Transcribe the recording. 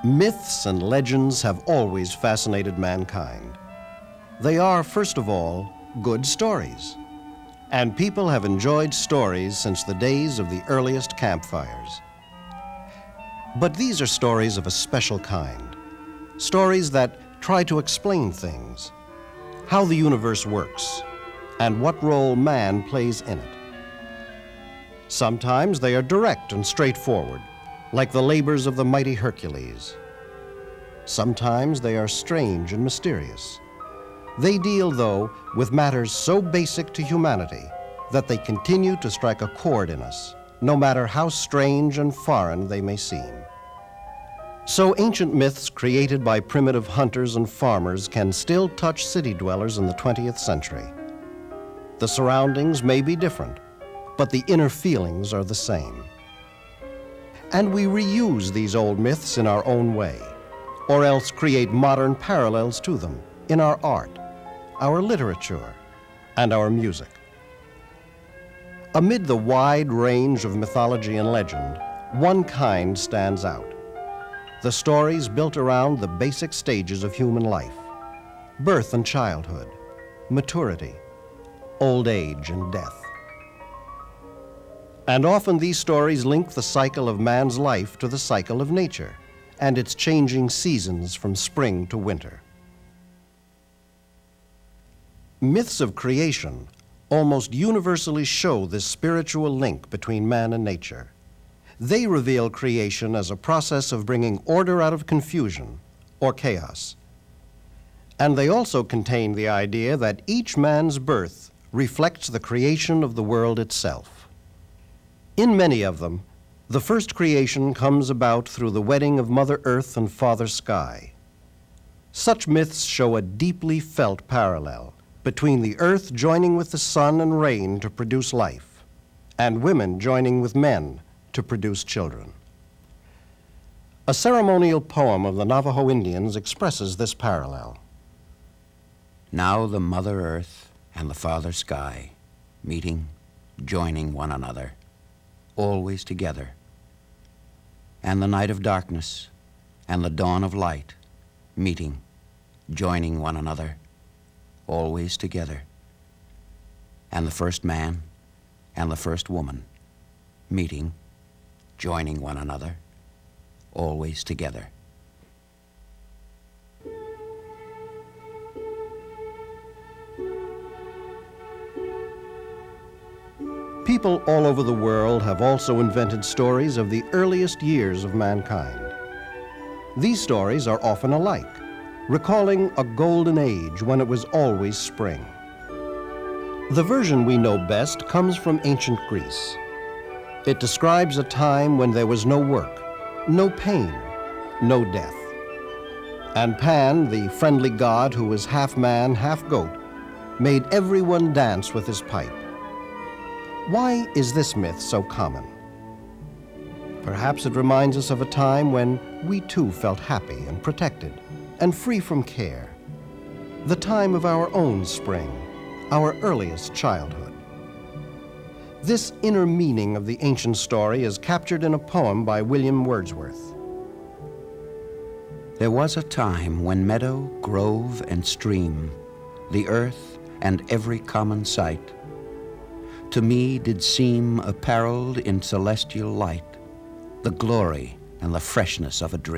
Myths and legends have always fascinated mankind. They are, first of all, good stories. And people have enjoyed stories since the days of the earliest campfires. But these are stories of a special kind. Stories that try to explain things, how the universe works, and what role man plays in it. Sometimes they are direct and straightforward, like the labors of the mighty Hercules. Sometimes they are strange and mysterious. They deal, though, with matters so basic to humanity that they continue to strike a chord in us, no matter how strange and foreign they may seem. So ancient myths created by primitive hunters and farmers can still touch city dwellers in the 20th century. The surroundings may be different, but the inner feelings are the same. And we reuse these old myths in our own way, or else create modern parallels to them in our art, our literature, and our music. Amid the wide range of mythology and legend, one kind stands out: the stories built around the basic stages of human life: birth and childhood, maturity, old age and death. And often these stories link the cycle of man's life to the cycle of nature and its changing seasons from spring to winter. Myths of creation almost universally show this spiritual link between man and nature. They reveal creation as a process of bringing order out of confusion or chaos. And they also contain the idea that each man's birth reflects the creation of the world itself. In many of them, the first creation comes about through the wedding of Mother Earth and Father Sky. Such myths show a deeply felt parallel between the earth joining with the sun and rain to produce life, and women joining with men to produce children. A ceremonial poem of the Navajo Indians expresses this parallel. Now the Mother Earth and the Father Sky, meeting, joining one another, always together. And the night of darkness and the dawn of light, meeting, joining one another, always together. And the first man and the first woman, meeting, joining one another, always together. People all over the world have also invented stories of the earliest years of mankind. These stories are often alike, recalling a golden age when it was always spring. The version we know best comes from ancient Greece. It describes a time when there was no work, no pain, no death. And Pan, the friendly god who was half man, half goat, made everyone dance with his pipe. Why is this myth so common? Perhaps it reminds us of a time when we too felt happy and protected and free from care. The time of our own spring, our earliest childhood. This inner meaning of the ancient story is captured in a poem by William Wordsworth. There was a time when meadow, grove, and stream, the earth and every common sight, to me did seem apparelled in celestial light, the glory and the freshness of a dream.